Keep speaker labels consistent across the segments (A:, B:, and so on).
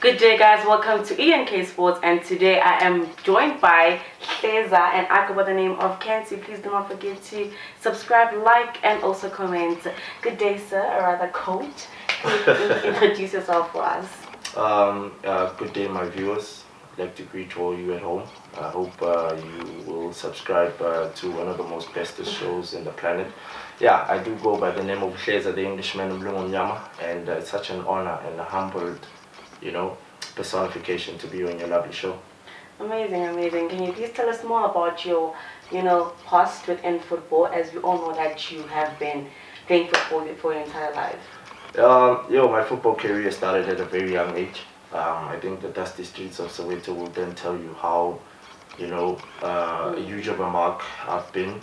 A: Good day, guys. Welcome to ENK Sports, and today I am joined by Hleza, and I go by the name of Kenzie. Please do not forget to subscribe, like, and also comment. Good day, sir, or rather, coach. Can you introduce yourself for us?
B: Good day, my viewers. I'd like to greet all you at home. I hope you will subscribe to one of the most bestest shows in the planet. Yeah, I do go by the name of Hleza, the Englishman, and it's such an honor and a humbled, personification to be on your lovely show.
A: Amazing, amazing. Can you please tell us more about your, past within football, as we all know that you have been playing football for your entire life?
B: My football career started at a very young age. I think the dusty streets of Soweto will then tell you how, huge of a mark I've been.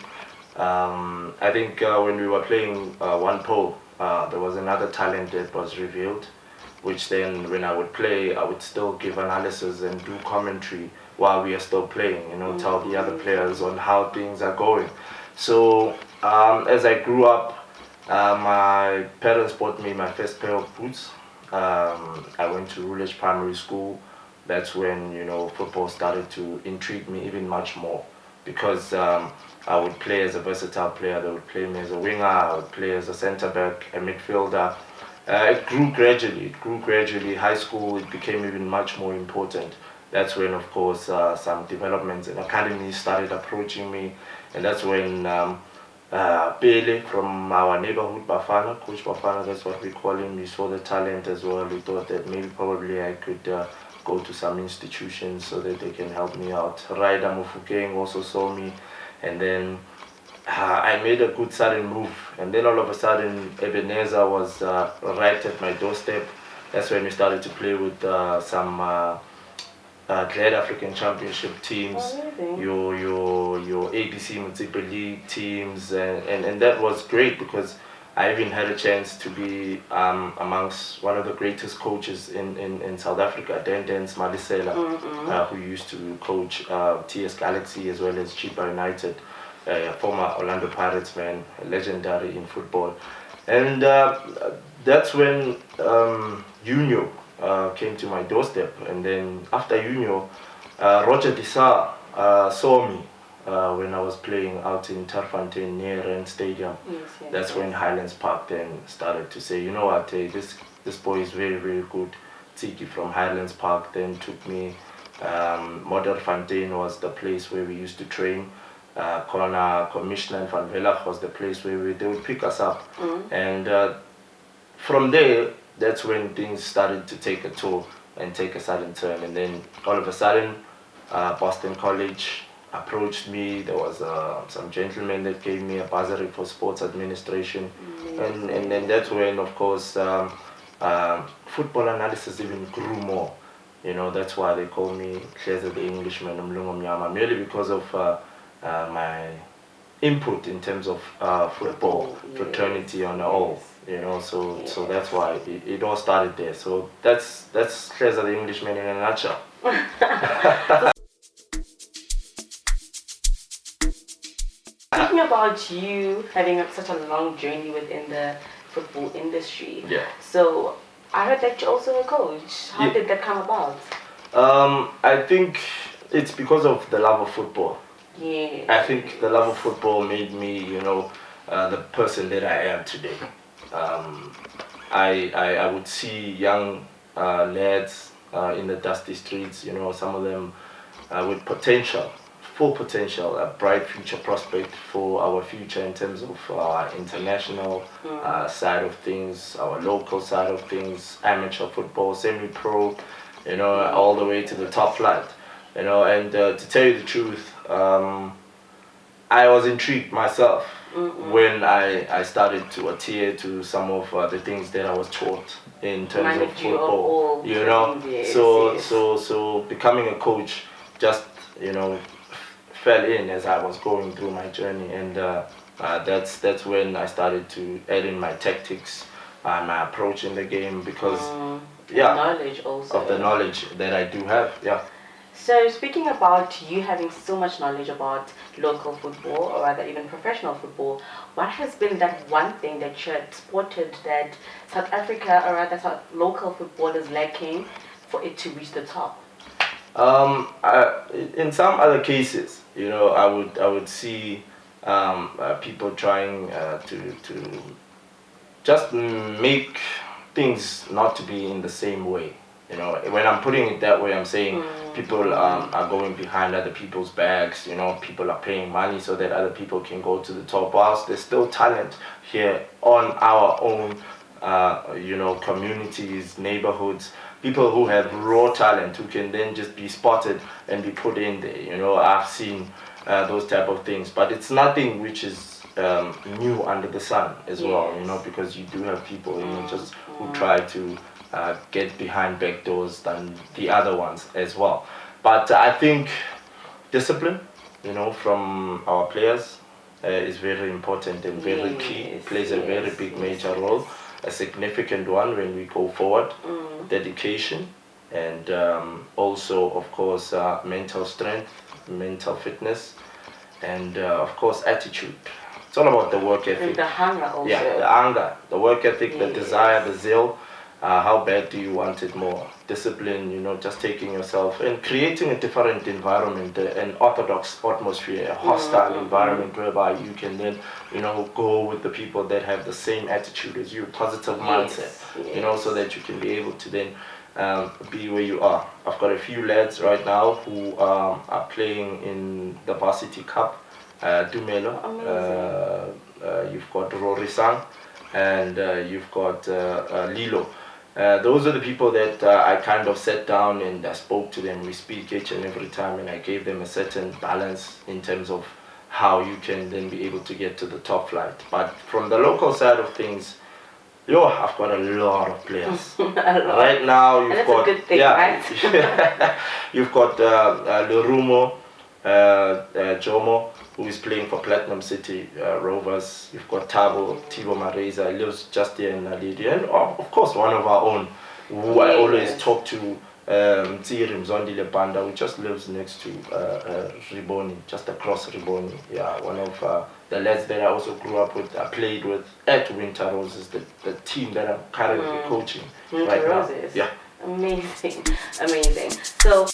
B: I think when we were playing one pole, there was another talent that was revealed, which then when I would play, I would still give analysis and do commentary while we are still playing, tell the other players on how things are going. So as I grew up, my parents bought me my first pair of boots. I went to Rulish Primary School. That's when, football started to intrigue me even much more, because I would play as a versatile player. They would play me as a winger, I would play as a centre back, a midfielder. It grew gradually. High school, it became even much more important. That's when, of course, some developments and academies started approaching me, and that's when Pele from our neighborhood, Bafana, Coach Bafana, that's what we call him, he saw the talent as well. He thought that maybe probably I could go to some institutions so that they can help me out. Raida Mufukeng also saw me, and then I made a good sudden move, and then all of a sudden Ebenezer was right at my doorstep. That's when we started to play with some Glad African Championship teams, your ABC Municipal League teams, and that was great, because I even had a chance to be amongst one of the greatest coaches in South Africa, Dan Malisela, who used to coach TS Galaxy as well as Chiba United. Former Orlando Pirates man, legendary in football. And that's when Junio came to my doorstep. And then after Junio, Roger Dissar saw me when I was playing out in Tarfontein near Rand Stadium.
A: Yes,
B: that's when Highlands Park then started to say, you know what, this boy is very, very good. Tiki from Highlands Park then took me. Modderfontein was the place where we used to train. Commissioner Van Velach was the place where they would pick us up. And from there, that's when things started to take a toll and take a sudden turn. And then all of a sudden, Boston College approached me. There was some gentleman that gave me a bursary for sports administration. And then that's when, of course, football analysis even grew more. That's why they call me Hleza, the Englishman, merely because of my input in terms of football fraternity on the whole, so that's why it all started there. So that's Hleza, the Englishman, in a nutshell.
A: Speaking about you having such a long journey within the football industry, so I heard that you're also a coach. How did that come about?
B: I think it's because of the love of football.
A: Yeah.
B: I think the love of football made me, the person that I am today. I would see young lads in the dusty streets, some of them with potential, full potential, a bright future prospect for our future in terms of our international side of things, our local side of things, amateur football, semi-pro, all the way to the top flight. And to tell you the truth, I was intrigued myself when I started to adhere to some of the things that I was taught in terms of football. So becoming a coach just fell in as I was going through my journey, and that's when I started to add in my tactics, my approach in the game, because
A: knowledge also
B: of the knowledge that I do have.
A: So speaking about you having so much knowledge about local football, or rather even professional football, what has been that one thing that you had spotted that South Africa, or rather local football, is lacking for it to reach the top?
B: In some other cases, I would see people trying to just make things not to be in the same way. When I'm putting it that way, I'm saying people are going behind other people's backs. People are paying money so that other people can go to the top. Whilst there's still talent here on our own, communities, neighborhoods, people who have raw talent who can then just be spotted and be put in there. I've seen those type of things, but it's nothing which is new under the sun as well. Because you do have people just who try to get behind back doors than the other ones as well. But I think discipline, from our players is very important and very key. It plays a very big major role, a significant one when we go forward. Dedication and also, of course, mental strength, mental fitness, and of course, attitude. It's all about the work ethic.
A: And the hunger also.
B: Yeah, the hunger, the work ethic, the desire, the zeal. How bad do you want it more? Discipline, just taking yourself and creating a different environment, an orthodox atmosphere, a hostile environment whereby you can then, go with the people that have the same attitude as you, positive mindset, so that you can be able to then be where you are. I've got a few lads right now who are playing in the Varsity Cup, Dumelo. You've got Rory Sang, and you've got Lilo. Those are the people that I kind of sat down and I spoke to them. We speak each and every time, and I gave them a certain balance in terms of how you can then be able to get to the top flight. But from the local side of things, I've got a lot of players. Right now, you've got
A: a good thing, right?
B: You've got Lerumo, Jomo, who is playing for Platinum City Rovers. You've got Tibo Mareza, lives just here in Naledi, and of course one of our own, who I always talk to, Tsiri Mzondile Banda, who just lives next to Riboni, just across Riboni. Yeah, one of the lads that I also grew up with, I played with at Winter Roses, the team that I'm currently coaching right
A: Roses.
B: now. Yeah.
A: Amazing, amazing. So,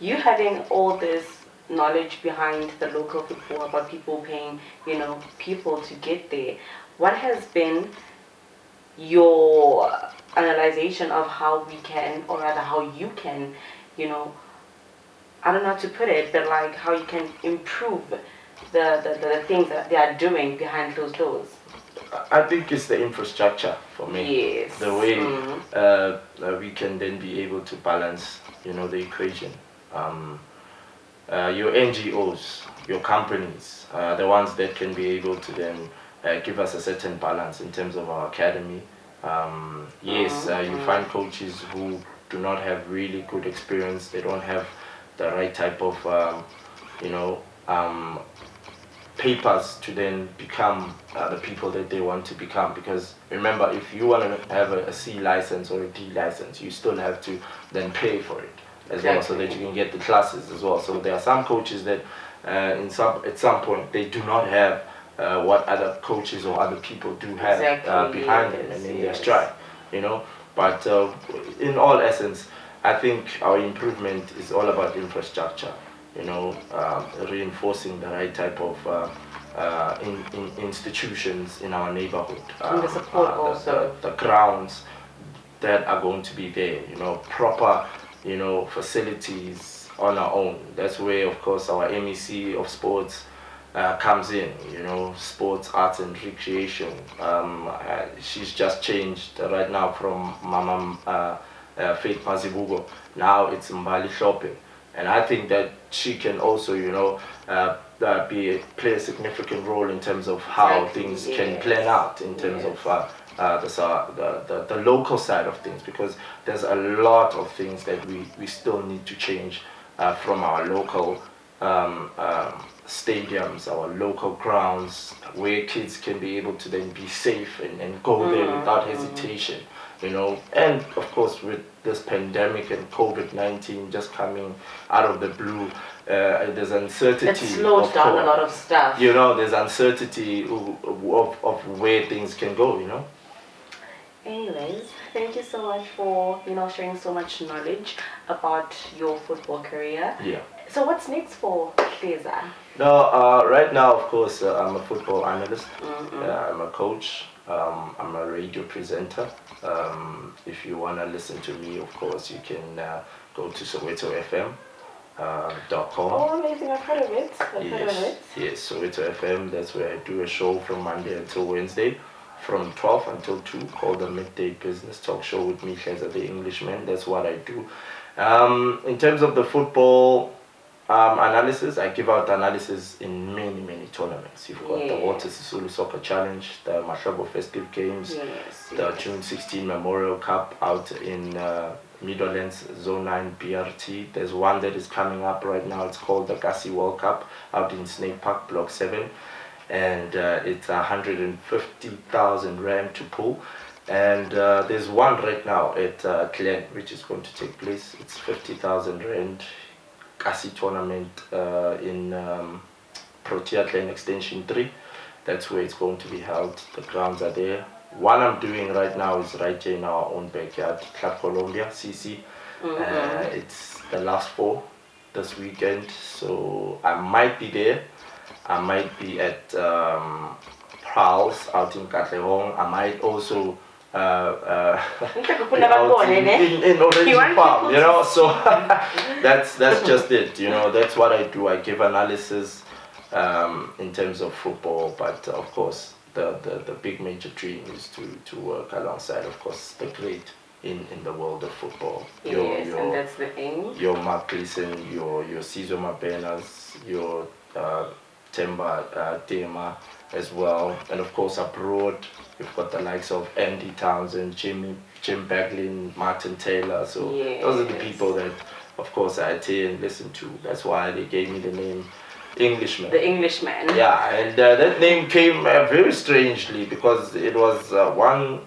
A: you having all this knowledge behind the local football about people paying, people to get there, what has been your analyzation of how we can, or rather how you can, I don't know how to put it, but like how you can improve the things that they are doing behind closed doors?
B: I think it's the infrastructure for me.
A: Yes.
B: The way we can then be able to balance, the equation. Your NGOs, your companies, the ones that can be able to then give us a certain balance in terms of our academy. Yes, you find coaches who do not have really good experience. They don't have the right type of, papers to then become the people that they want to become. Because remember, if you want to have a C license or a D license, you still have to then pay for it as well, so that you can get the classes as well. So there are some coaches that at some point they do not have what other coaches or other people do have behind them and in their stride, But in all essence, I think our improvement is all about infrastructure, reinforcing the right type of institutions in our neighborhood.
A: And the support also.
B: The grounds that are going to be there, proper, facilities on our own. That's where, of course, our MEC of sports comes in, sports, arts and recreation. She's just changed right now from Mama Faith Mazibugo. Now it's Mbali Shopping. And I think that she can also, play a significant role in terms of how things can plan out in terms of the local side of things, because there's a lot of things that we still need to change from our local stadiums, our local grounds, where kids can be able to then be safe and go there without hesitation, and of course with this pandemic and COVID-19 just coming out of the blue, there's uncertainty.
A: It slowed down a lot of stuff.
B: There's uncertainty of where things can go,
A: Anyways, thank you so much for sharing so much knowledge about your football career.
B: Yeah.
A: So what's next for Hleza?
B: No, right now, of course, I'm a football analyst.
A: Mm-hmm.
B: I'm a coach. I'm a radio presenter. If you want to listen to me, of course, you can go to SowetoFM.com.
A: Oh, amazing! I've heard of it. I've heard of it.
B: Yes, Soweto FM. That's where I do a show from Monday until Wednesday, from 12 until 2, called the Midday Business Talk Show with me, Hleza, the Englishman. That's what I do. In terms of the football analysis, I give out analysis in many tournaments. You've got the Water Sisulu Soccer Challenge, the Mashabo Festive Games, the June 16 Memorial Cup out in Meadowlands Zone 9 BRT. There's one that is coming up right now. It's called the Gussie World Cup out in Snake Park, Block 7. And it's 150,000 Rand to pull. And there's one right now at Glen, which is going to take place. It's 50,000 Rand Gussie tournament in Protea Glen Extension 3. That's where it's going to be held. The grounds are there. What I'm doing right now is right here in our own backyard, Club Colombia, CC. It's the last 4 this weekend, so I might be there. I might be at Prowls out in Katlehong. I might also be out in Orange Farm, so that's just it, that's what I do. I give analysis in terms of football, but of course the big major dream is to work alongside, of course, the great in the world of football.
A: And that's the aim.
B: Your Mark Gleason, your Caesar Mabenas, your Temba Tema as well, and of course abroad you've got the likes of Andy Townsend, Jim Baglin, Martin Taylor. So those are the people that, of course, I attend and listen to. That's why they gave me the name Englishman.
A: The Englishman.
B: Yeah, and that name came very strangely, because it was one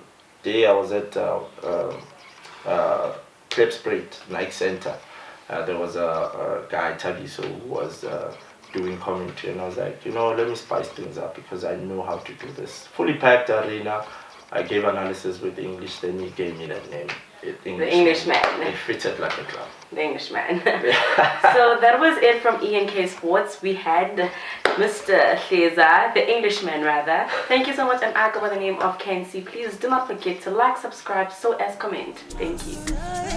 B: day I was at Klipspruit Nike Center. There was a guy, Tabiso, who was doing commentary, and I was like, let me spice things up, because I know how to do this. Fully packed arena. I gave analysis with English, then he gave me that name.
A: The Englishman.
B: It fitted like a glove.
A: The Englishman. So that was it from ENK Sports. We had Mr. Hleza, the Englishman rather. Thank you so much, and I go by the name of Kenzie. Please do not forget to like, subscribe, so as comment. Thank you.